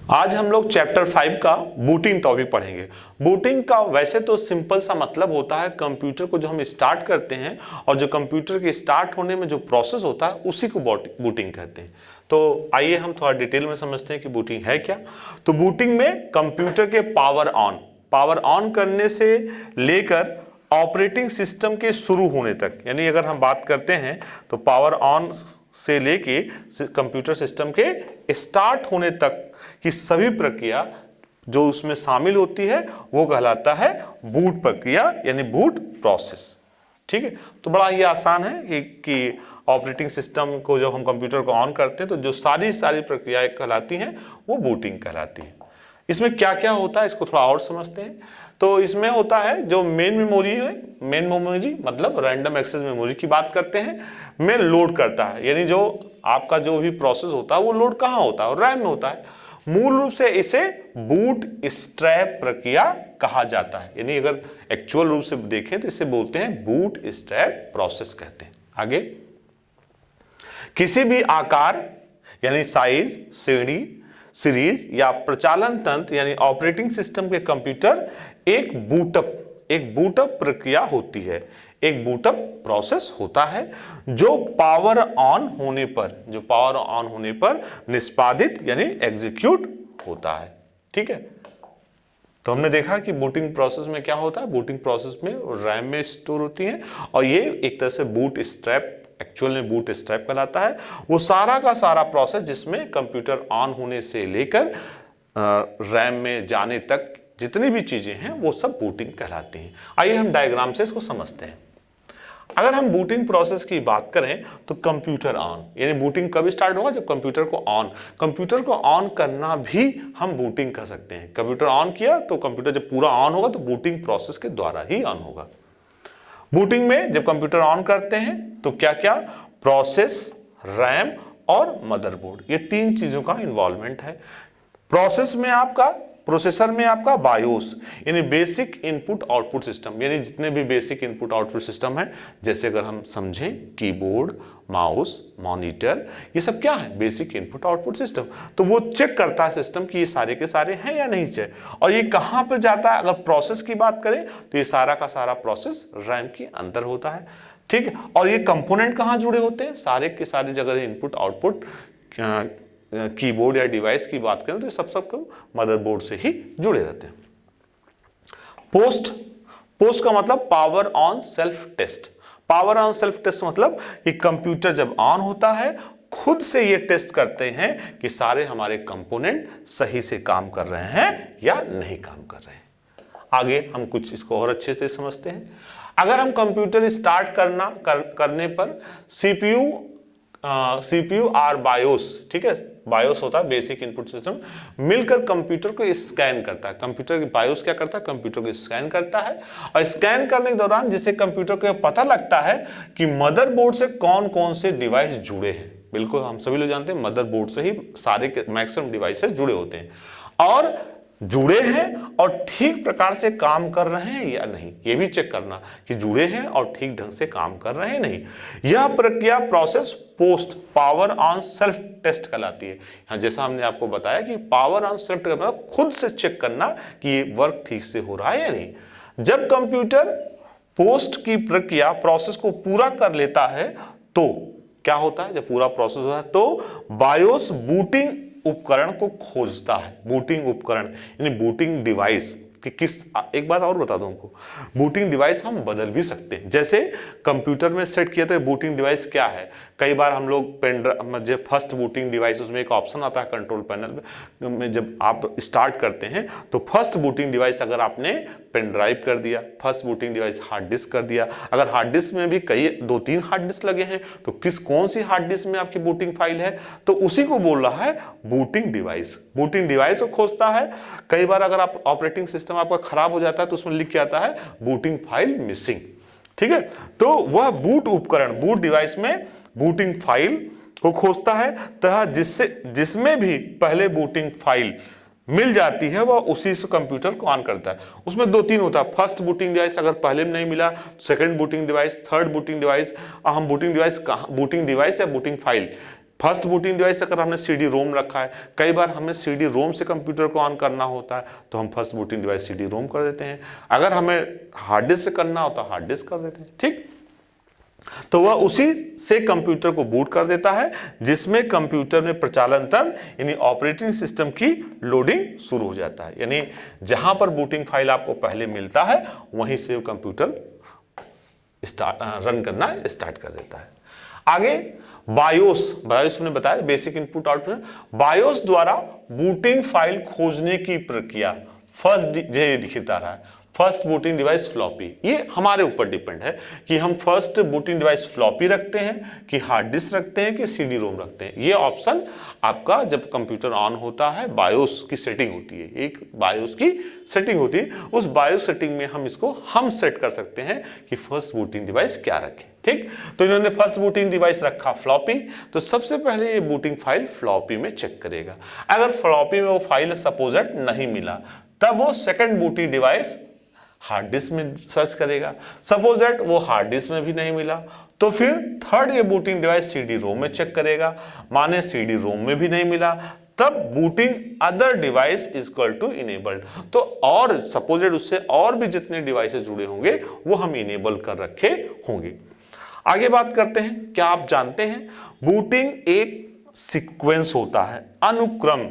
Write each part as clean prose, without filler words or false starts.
आज हम लोग चैप्टर 5 का बूटिंग टॉपिक पढ़ेंगे। बूटिंग का वैसे तो सिंपल सा मतलब होता है कंप्यूटर को जो हम स्टार्ट करते हैं और जो कंप्यूटर के स्टार्ट होने में जो प्रोसेस होता है उसी को बूटिंग कहते हैं। तो आइए हम थोड़ा डिटेल में समझते हैं कि बूटिंग है क्या। तो बूटिंग में कंप्यूटर के पावर ऑन करने से लेकर ऑपरेटिंग सिस्टम के शुरू होने तक, यानी अगर हम बात करते हैं तो पावर ऑन से लेके कंप्यूटर सिस्टम के स्टार्ट होने तक की सभी प्रक्रिया जो उसमें शामिल होती है वो कहलाता है बूट प्रक्रिया, यानी बूट प्रोसेस। ठीक है, तो बड़ा ही आसान है कि ऑपरेटिंग सिस्टम को जब हम कंप्यूटर को ऑन करते हैं तो जो सारी प्रक्रियाएं कहलाती हैं वो बूटिंग कहलाती है। इसमें क्या क्या होता है इसको थोड़ा और समझते हैं। तो इसमें होता है जो मेन मेमोरी मतलब रैंडम एक्सेस मेमोरी की बात करते हैं, में लोड करता है, यानी जो आपका जो भी प्रोसेस होता है वो लोड कहाँ होता है, रैम में होता है। मूल रूप से इसे बूट स्ट्रैप प्रक्रिया कहा जाता है, यानी अगर एक्चुअल रूप से देखें तो इसे बोलते हैं बूट स्ट्रैप प्रोसेस कहते हैं। आगे, किसी भी आकार यानी साइज, श्रेणी, सीरीज या प्रचालन तंत्र यानी ऑपरेटिंग सिस्टम के कंप्यूटर एक बूटअप प्रक्रिया होती है, एक बूटअप प्रोसेस होता है जो पावर ऑन होने पर निष्पादित यानी एग्जीक्यूट होता है। ठीक है, तो हमने देखा कि बूटिंग प्रोसेस में क्या होता है, बूटिंग प्रोसेस में रैम में स्टोर होती है और ये एक तरह से बूट स्ट्रैप कहलाता है। वो सारा का सारा प्रोसेस जिसमें कंप्यूटर ऑन होने से लेकर रैम में जाने तक जितनी भी चीजें हैं वो सब बूटिंग कहलाती हैं। आइए हम डायग्राम से इसको समझते हैं। अगर हम बूटिंग प्रोसेस की बात करें तो कंप्यूटर ऑन, यानी बूटिंग कब स्टार्ट होगा, जब कंप्यूटर को ऑन करना भी हम बूटिंग कह सकते हैं। कंप्यूटर ऑन किया तो कंप्यूटर जब पूरा ऑन होगा तो बूटिंग प्रोसेस के द्वारा ही ऑन होगा। बूटिंग में जब कंप्यूटर ऑन करते हैं तो क्या क्या, प्रोसेस, रैम और मदरबोर्ड, ये तीन चीजों का इन्वॉल्वमेंट है। प्रोसेसर में आपका बायोस यानी बेसिक इनपुट आउटपुट सिस्टम, यानी जितने भी बेसिक इनपुट आउटपुट सिस्टम है, जैसे अगर हम समझें कीबोर्ड, माउस, मॉनिटर, ये सब क्या है, बेसिक इनपुट आउटपुट सिस्टम। तो वो चेक करता है सिस्टम कि ये सारे के सारे हैं या नहीं चाहिए, और ये कहां पर जाता है। अगर प्रोसेस की बात करें तो ये सारा का सारा प्रोसेस रैम के अंदर होता है। ठीक है, और ये कंपोनेंट कहां जुड़े होते हैं, सारे के सारे जगह इनपुट आउटपुट कीबोर्ड या डिवाइस की बात करें तो सब मदरबोर्ड से ही जुड़े रहते हैं। पोस्ट का मतलब पावर ऑन सेल्फ टेस्ट मतलब कि कंप्यूटर जब ऑन होता है खुद से ये टेस्ट करते हैं कि सारे हमारे कंपोनेंट सही से काम कर रहे हैं या नहीं काम कर रहे हैं। आगे हम कुछ इसको और अच्छे से समझते हैं। अगर हम कंप्यूटर स्टार्ट करने पर सीपीयू और बायोस, ठीक है, बायोस होता है बेसिक इनपुट सिस्टम, मिलकर कंप्यूटर को स्कैन करता है। कंप्यूटर की बायोस क्या करता है, कंप्यूटर को स्कैन करता है, और स्कैन करने के दौरान जिससे कंप्यूटर को पता लगता है कि मदरबोर्ड से कौन कौन से डिवाइस जुड़े हैं। बिल्कुल, हम सभी लोग जानते हैं मदरबोर्ड से ही सारे के मैक्सिमम डिवाइसेस जुड़े होते हैं, और जुड़े हैं और ठीक प्रकार से काम कर रहे हैं या नहीं, ये भी चेक करना कि जुड़े हैं और ठीक ढंग से काम कर रहे हैं नहीं। यह प्रक्रिया process post power on self test कहलाती है। जैसा हमने आपको बताया कि पावर ऑन सेल्फ टेस्ट मतलब खुद से चेक करना कि ये वर्क ठीक से हो रहा है या नहीं। जब कंप्यूटर पोस्ट की प्रक्रिया प्रोसेस को पूरा कर लेता है तो क्या होता है, जब पूरा प्रोसेस होता है तो बायोस बूटिंग उपकरण को खोजता है। बूटिंग उपकरण यानी बूटिंग डिवाइस कि एक बात और बता दूं आपको, बूटिंग डिवाइस हम बदल भी सकते हैं। जैसे कंप्यूटर में सेट किया तो बूटिंग डिवाइस क्या है, कई बार हम लोग जब फर्स्ट बूटिंग डिवाइस, उसमें एक ऑप्शन आता है कंट्रोल पैनल में, जब आप स्टार्ट करते हैं तो फर्स्ट बूटिंग डिवाइस अगर आपने पेन ड्राइव कर दिया, first booting device hard disk कर दिया, अगर हार्ड डिस्क में भी दो तीन हार्ड डिस्क लगे हैं तो कौन सी हार्ड डिस्क में आपकी बूटिंग फाइल है, तो उसी को बोल रहा है बूटिंग डिवाइस को खोजता है। कई बार अगर आप ऑपरेटिंग सिस्टम आपका खराब हो जाता है तो उसमें लिख के आता है बूटिंग फाइल मिसिंग। ठीक है, तो वह बूट डिवाइस में बूटिंग फाइल को खोजता है, तथा जिसमें भी पहले बूटिंग फाइल मिल जाती है वह उसी से कंप्यूटर को ऑन करता है। उसमें दो तीन होता है, फर्स्ट बूटिंग डिवाइस अगर पहले में नहीं मिला, second booting device, third booting device. हम बूटिंग डिवाइस या booting file first booting device अगर हमने सीडी रोम रखा है, कई बार हमें सीडी रोम से कंप्यूटर को ऑन करना होता है तो हम first booting device CD ROM कर देते हैं। अगर हमें हार्ड डिस्क से करना होता है हार्ड डिस्क कर देते हैं। ठीक, तो वह उसी से कंप्यूटर को बूट कर देता है जिसमें कंप्यूटर में प्रचालन तंत्र यानी ऑपरेटिंग सिस्टम की लोडिंग शुरू हो जाता है। यानी जहां पर बूटिंग फाइल आपको पहले मिलता है वहीं से कंप्यूटर रन करना स्टार्ट कर देता है। आगे बायोस ने बताया बेसिक इनपुट आउटपुट। बायोस द्वारा बूटिंग फाइल खोजने की प्रक्रिया फर्स्ट दिखता रहा है, फर्स्ट बूटिंग डिवाइस फ्लॉपी। ये हमारे ऊपर डिपेंड है कि हम फर्स्ट बूटिंग डिवाइस फ्लॉपी रखते हैं कि हार्ड डिस्क रखते हैं कि सीडी रोम रखते हैं। ये ऑप्शन आपका जब कंप्यूटर ऑन होता है बायोस की सेटिंग होती है, एक बायोस की सेटिंग होती है, उस बायोस सेटिंग में हम इसको सेट कर सकते हैं कि फर्स्ट बूटिंग डिवाइस क्या रखें। ठीक, तो इन्होंने फर्स्ट बूटिंग डिवाइस रखा फ्लॉपी, तो सबसे पहले ये बूटिंग फाइल फ्लॉपी में चेक करेगा। अगर फ्लॉपी में वो फाइल सपोजेट नहीं मिला तब वो second booting device hard disk में सर्च करेगा। सपोज दैट वो हार्ड डिस्क में भी नहीं मिला तो फिर थर्ड ये बूटिंग डिवाइस सीडी रोम में चेक करेगा। माने सीडी रोम में भी नहीं मिला तब booting other device is equal to enabled. तो और सपोजेड उससे और भी जितने डिवाइसेस जुड़े होंगे वो हम इनेबल कर रखे होंगे। आगे बात करते हैं, क्या आप जानते हैं बूटिंग एक सीक्वेंस होता है, अनुक्रम।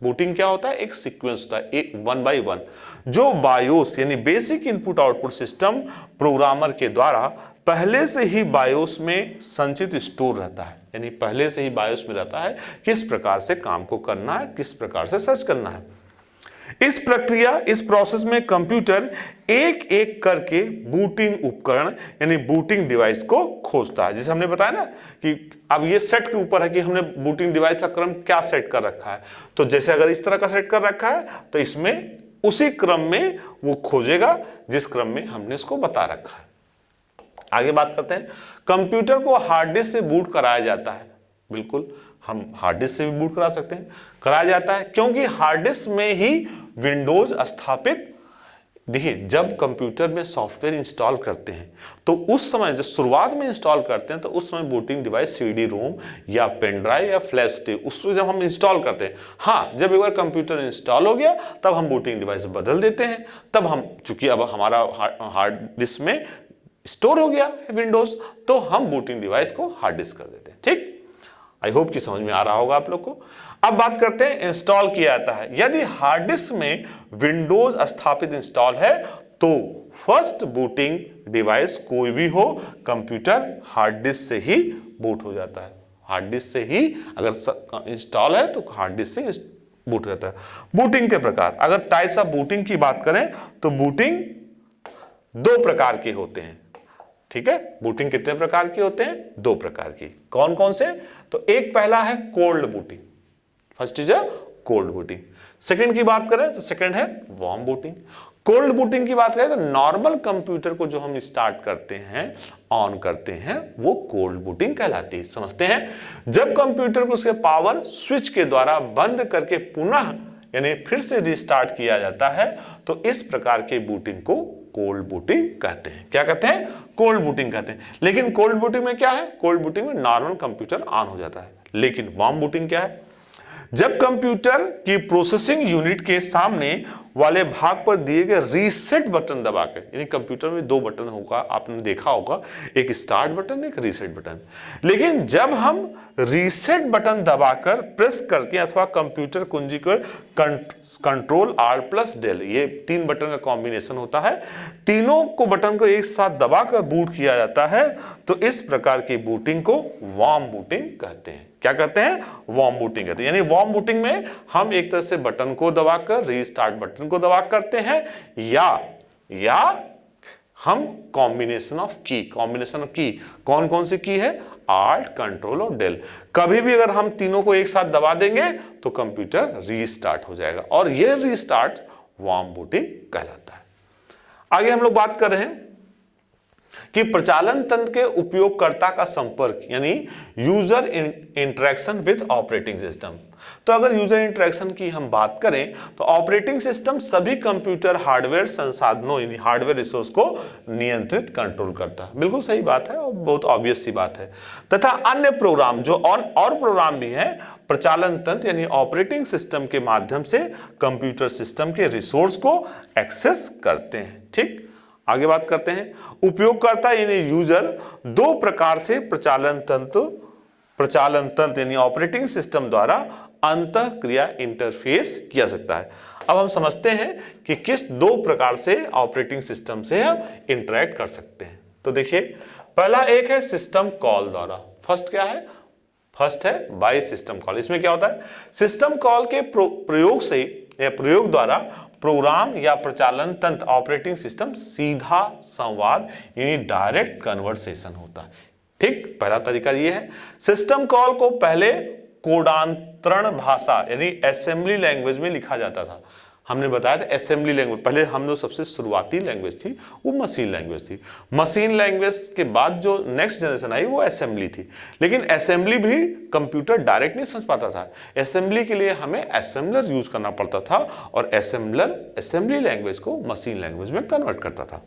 बूटिंग क्या होता है? एक सीक्वेंस होता है, एक 1 by 1 जो बायोस यानी basic input output system programmer के द्वारा पहले से ही बायोस में संचित स्टोर रहता है। यानी पहले से ही बायोस में रहता है किस प्रकार से काम को करना है, किस प्रकार से सर्च करना है। इस प्रक्रिया, इस प्रोसेस में कंप्यूटर एक एक करके बूटिंग उपकरण यानी बूटिंग डिवाइस को खोजता है। जैसे हमने बताया ना कि अब ये सेट के ऊपर है कि हमने बूटिंग डिवाइस का क्रम क्या सेट कर रखा है। तो जैसे अगर इस तरह का सेट कर रखा है तो इसमें उसी क्रम में वो खोजेगा जिस क्रम में हमने इसको बता रखा है। आगे बात करते हैं, कंप्यूटर को हार्ड डिस्क से बूट कराया जाता है। बिल्कुल, हम हार्ड डिस्क से भी बूट करा सकते हैं, कराया जाता है क्योंकि हार्ड डिस्क में ही विंडोज स्थापित। देखिए, जब कंप्यूटर में सॉफ्टवेयर इंस्टॉल करते हैं तो उस समय जब शुरुआत में इंस्टॉल करते हैं तो उस समय बूटिंग डिवाइस सीडी रोम या पेन ड्राइव या फ्लैश होती है, उसको जब हम इंस्टॉल करते हैं। हाँ, जब एक बार कंप्यूटर इंस्टॉल हो गया तब हम बूटिंग डिवाइस बदल देते हैं। तब हम, चूंकि अब हमारा हार्ड डिस्क में स्टोर हो गया विंडोज, तो हम बूटिंग डिवाइस को हार्ड डिस्क कर देते हैं। ठीक, आई होप कि समझ में आ रहा होगा आप लोग को। अब बात करते हैं इंस्टॉल किया जाता है। यदि हार्ड डिस्क में विंडोज स्थापित इंस्टॉल है तो फर्स्ट बूटिंग डिवाइस कोई भी हो, कंप्यूटर हार्ड डिस्क से ही बूट हो जाता है। हार्ड डिस्क से ही अगर इंस्टॉल है तो हार्ड डिस्क से बूट हो जाता है। बूटिंग के प्रकार, अगर टाइप्स ऑफ बूटिंग की बात करें तो बूटिंग 2 प्रकार के होते हैं। ठीक है, बूटिंग कितने प्रकार की होते हैं? 2 प्रकार की। कौन कौन से? तो एक पहला है cold booting, first is a cold booting. Second की बात करें तो सेकंड है वार्म बूटिंग। कोल्ड बूटिंग की बात करें तो नॉर्मल कंप्यूटर को जो हम स्टार्ट करते हैं, ऑन करते हैं, वो कोल्ड बूटिंग कहलाती है। समझते हैं, जब कंप्यूटर को उसके पावर स्विच के द्वारा बंद करके पुनः यानी फिर से रिस्टार्ट किया जाता है तो इस प्रकार के बूटिंग को कोल्ड बूटिंग कहते हैं। क्या कहते हैं? कोल्ड बूटिंग कहते हैं। लेकिन कोल्ड बूटिंग में क्या है? कोल्ड बूटिंग में नॉर्मल कंप्यूटर ऑन हो जाता है। लेकिन वार्म बूटिंग क्या है? जब कंप्यूटर की प्रोसेसिंग यूनिट के सामने वाले भाग पर दिए गए रीसेट बटन दबाकर, यानी कंप्यूटर में 2 बटन होगा, आपने देखा होगा, एक स्टार्ट बटन, एक रीसेट बटन। लेकिन जब हम रीसेट बटन दबाकर प्रेस करके अथवा कंप्यूटर कुंजी को कंट्रोल R+del, ये 3 बटन का कॉम्बिनेशन होता है, तीनों को बटन को एक साथ दबाकर बूट किया जाता है तो इस प्रकार की बूटिंग को वार्म बूटिंग कहते हैं। क्या कहते हैं? वार्म बूटिंग कहते हैं। यानी वार्म बूटिंग में हम एक तरह से बटन को दबाकर रीस्टार्ट बटन को दबा करते हैं या हम कॉम्बिनेशन ऑफ की कौन कौन सी की है? Alt, कंट्रोल और del। कभी भी अगर हम तीनों को एक साथ दबा देंगे तो कंप्यूटर रीस्टार्ट हो जाएगा और यह रीस्टार्ट वार्म बूटिंग कहलाता है। आगे हम लोग बात कर रहे हैं कि प्रचालन तंत्र के उपयोगकर्ता का संपर्क यानी user interaction with operating system. तो अगर यूजर इंटरेक्शन की हम बात करें तो ऑपरेटिंग सिस्टम सभी कंप्यूटर हार्डवेयर संसाधनों यानी हार्डवेयर रिसोर्स को नियंत्रित कंट्रोल करता है। बिल्कुल सही बात है और बहुत ऑब्वियस सी बात है। तथा अन्य प्रोग्राम जो और प्रोग्राम भी हैं प्रचालन तंत्र यानी ऑपरेटिंग सिस्टम के माध्यम से कंप्यूटर सिस्टम के रिसोर्स को एक्सेस करते हैं। ठीक, आगे बात करते हैं। उपयोगकर्ता यानी यूजर दो प्रकार से प्रचालन तंत्र यानी ऑपरेटिंग सिस्टम द्वारा अंतःक्रिया इंटरफेस किया सकता है। अब हम समझते हैं कि किस दो प्रकार से ऑपरेटिंग सिस्टम से हम इंटरेक्ट कर सकते हैं। तो देखिए, पहला एक है सिस्टम कॉल द्वारा। फर्स्ट क्या है? फर्स्ट है बाय सिस्टम कॉल। इसमें क्या होता है? सिस्टम कॉल के प्रयोग द्वारा प्रोग्राम या प्रचालन तंत्र ऑपरेटिंग सिस्टम सीधा संवाद यानी डायरेक्ट कन्वर्सेशन होता है। ठीक, पहला तरीका ये है। सिस्टम कॉल को पहले कोडांतरण भाषा यानी असेंबली लैंग्वेज में लिखा जाता था। हमने बताया था असेंबली लैंग्वेज, पहले हम लोग सबसे शुरुआती लैंग्वेज थी वो मशीन लैंग्वेज थी। मशीन लैंग्वेज के बाद जो नेक्स्ट जनरेशन आई वो असेंबली थी। लेकिन असेंबली भी कंप्यूटर डायरेक्ट नहीं समझ पाता था। असेंबली के लिए हमें असेंबलर यूज करना पड़ता था और असेंबलर असेंबली लैंग्वेज को मशीन लैंग्वेज में कन्वर्ट करता था।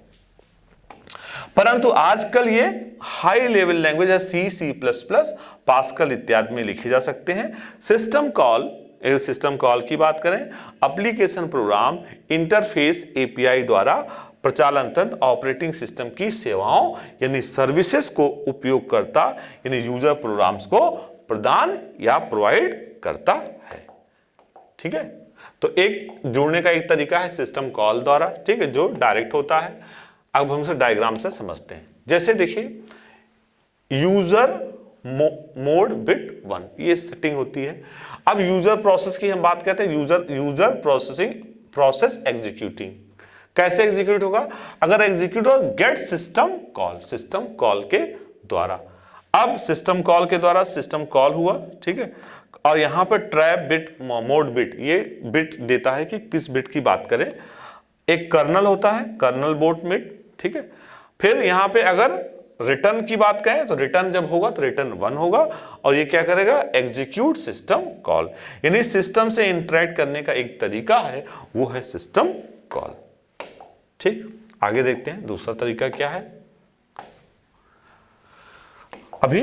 परंतु आजकल ये हाई लेवल लैंग्वेज है सी प्लस प्लस, पास्कल इत्यादि में लिखे जा सकते हैं। सिस्टम कॉल की बात करें, एप्लीकेशन प्रोग्राम इंटरफेस एपीआई द्वारा प्रचालन तंत्र ऑपरेटिंग सिस्टम की सेवाओं यानी सर्विसेज को उपयोगकर्ता यानी यूजर प्रोग्राम्स को प्रदान या प्रोवाइड करता है। ठीक है, तो एक जोड़ने का एक तरीका है सिस्टम कॉल द्वारा, ठीक है, जो डायरेक्ट होता है। अब हम इसे डायग्राम से समझते हैं। जैसे देखिए, यूजर मोड बिट 1 ये सेटिंग होती है। अब यूजर प्रोसेस की हम बात करते हैं। यूजर प्रोसेस एग्जीक्यूटिंग कैसे एग्जीक्यूट होगा? अगर एग्जीक्यूट हो गेट सिस्टम कॉल के द्वारा। अब सिस्टम कॉल के द्वारा सिस्टम कॉल हुआ, ठीक है, और यहां पर ट्रैप बिट मोड बिट ये बिट देता है कि किस बिट की बात करें। एक कर्नल होता है, कर्नल बोट बिट, ठीक है। फिर यहां पे अगर रिटर्न की बात करें तो रिटर्न जब होगा तो रिटर्न 1 होगा और ये क्या करेगा? एग्जीक्यूट सिस्टम कॉल, यानी सिस्टम से इंटरेक्ट करने का एक तरीका है वो है सिस्टम कॉल। ठीक, आगे देखते हैं दूसरा तरीका क्या है। अभी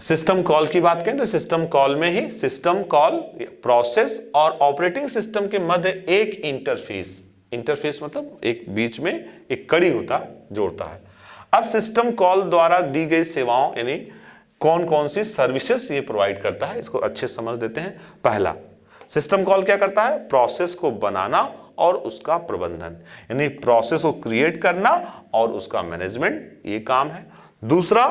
सिस्टम कॉल की बात करें तो सिस्टम कॉल में ही सिस्टम कॉल प्रोसेस और ऑपरेटिंग सिस्टम के मध्य एक इंटरफेस मतलब एक बीच में एक कड़ी होता जोड़ता है। अब सिस्टम कॉल द्वारा दी गई सेवाओं यानी कौन कौन सी सर्विसेज ये प्रोवाइड करता है, इसको अच्छे समझ देते हैं। पहला, सिस्टम कॉल क्या करता है? प्रोसेस को बनाना और उसका प्रबंधन यानी प्रोसेस को क्रिएट करना और उसका मैनेजमेंट, ये काम है। दूसरा,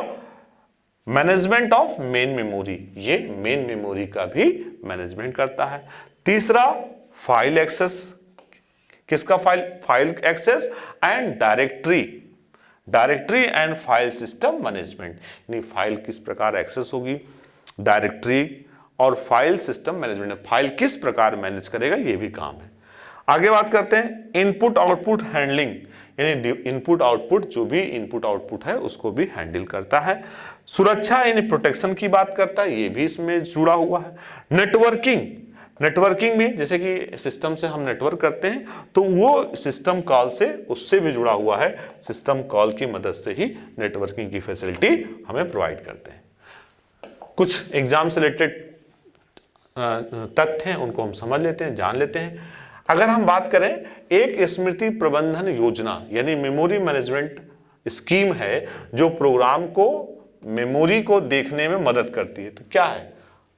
मैनेजमेंट ऑफ मेन मेमोरी, ये मेन मेमोरी का भी मैनेजमेंट करता है। तीसरा, फाइल एक्सेस, किसका? File access and directory and file system management, यानी फाइल किस प्रकार एक्सेस होगी, डायरेक्टरी और फाइल सिस्टम मैनेजमेंट, फाइल किस प्रकार मैनेज करेगा, ये भी काम है। आगे बात करते हैं इनपुट आउटपुट हैंडलिंग, यानी इनपुट आउटपुट, जो भी इनपुट आउटपुट है उसको भी हैंडल करता है। सुरक्षा यानी प्रोटेक्शन की बात करता है, ये भी इसमें जुड़ा हुआ है। नेटवर्किंग भी, जैसे कि सिस्टम से हम नेटवर्क करते हैं तो वो सिस्टम कॉल से उससे भी जुड़ा हुआ है। सिस्टम कॉल की मदद से ही नेटवर्किंग की फैसिलिटी हमें प्रोवाइड करते हैं। कुछ एग्जाम से रिलेटेड तथ्य हैं उनको हम समझ लेते हैं, जान लेते हैं। अगर हम बात करें एक स्मृति प्रबंधन योजना यानी मेमोरी मैनेजमेंट स्कीम है जो प्रोग्राम को मेमोरी को देखने में मदद करती है, तो क्या है?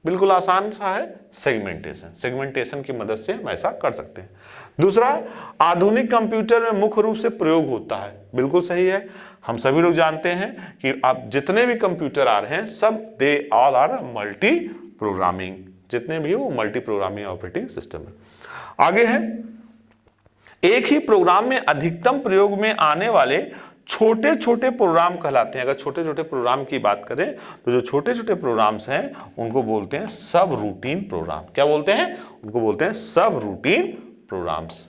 बिल्कुल आसान सा है, सेगमेंटेशन की मदद से हम ऐसा कर सकते हैं। दूसरा, आधुनिक कंप्यूटर में मुख्य रूप से प्रयोग होता है, बिल्कुल सही है। हम सभी लोग जानते हैं कि अब जितने भी कंप्यूटर आ रहे हैं सब they all are multiprogramming, जितने भी वो मल्टी प्रोग्रामिंग ऑपरेटिंग सिस्टम है। आगे है, एक ही प्रोग्राम में अधिकतम प्रयोग में आने वाले छोटे छोटे प्रोग्राम कहलाते हैं। अगर छोटे छोटे प्रोग्राम की बात करें तो जो छोटे छोटे प्रोग्राम्स हैं उनको बोलते हैं सब रूटीन प्रोग्राम। क्या बोलते हैं? उनको बोलते हैं सब रूटीन प्रोग्राम्स।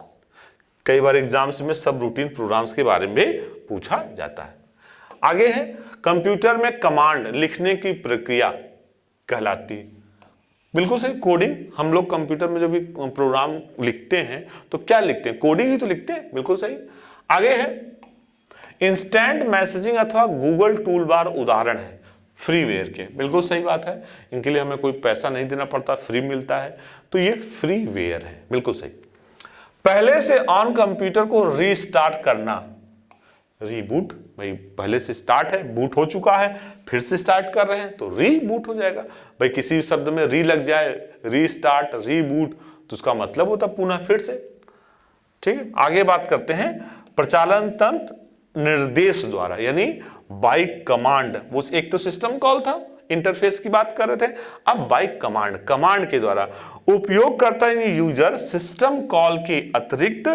कई बार एग्जाम्स में सब रूटीन प्रोग्राम्स के बारे में पूछा जाता है। आगे है, कंप्यूटर में कमांड लिखने की प्रक्रिया कहलाती बिल्कुल सही। कोडिंग, हम लोग कंप्यूटर में जब भी प्रोग्राम लिखते हैं तो क्या लिखते हैं, कोडिंग ही तो लिखते हैं। बिल्कुल सही। आगे है इंस्टेंट मैसेजिंग अथवा गूगल टूल बार उदाहरण है फ्रीवेयर के। बिल्कुल सही बात है, इनके लिए हमें कोई पैसा नहीं देना पड़ता, फ्री मिलता है, तो ये फ्रीवेयर है। बिल्कुल सही। पहले से ऑन कंप्यूटर को रीस्टार्ट करना, रीबूट, भाई पहले से स्टार्ट है, बूट हो चुका है, फिर से स्टार्ट कर रहे हैं तो रीबूट हो जाएगा। भाई किसी शब्द में री लग जाए, रीस्टार्ट, रीबूट, तो उसका मतलब होता पुनः फिर से। ठीक है, आगे बात करते हैं प्रचालन तंत्र निर्देश द्वारा, यानी बाय कमांड। वो एक तो सिस्टम कॉल था, इंटरफेस की बात कर रहे थे, अब बाय कमांड, कमांड के द्वारा उपयोगकर्ता यानी यूजर सिस्टम कॉल के अतिरिक्त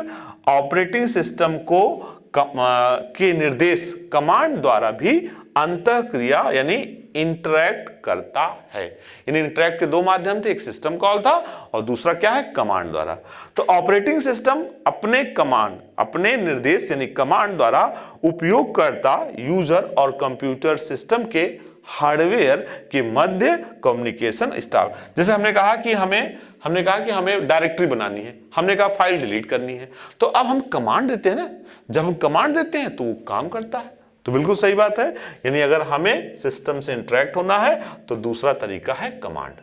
ऑपरेटिंग सिस्टम को के निर्देश कमांड द्वारा भी अंतःक्रिया यानी इंटरैक्ट करता है। यानी इंटरैक्ट के दो माध्यम थे, एक सिस्टम कॉल था और दूसरा क्या है, कमांड द्वारा। तो ऑपरेटिंग सिस्टम अपने कमांड, अपने निर्देश यानी कमांड द्वारा उपयोगकर्ता, यूजर और कंप्यूटर सिस्टम के हार्डवेयर के मध्य कम्युनिकेशन स्टार्ट। जैसे हमने कहा कि हमें डायरेक्टरी बनानी है, हमने कहा फाइल डिलीट करनी है, तो अब हम कमांड देते हैं ना, जब हम कमांड देते हैं तो वो काम करता है। तो बिल्कुल सही बात है, यानी अगर हमें सिस्टम से इंटरेक्ट होना है तो दूसरा तरीका है कमांड।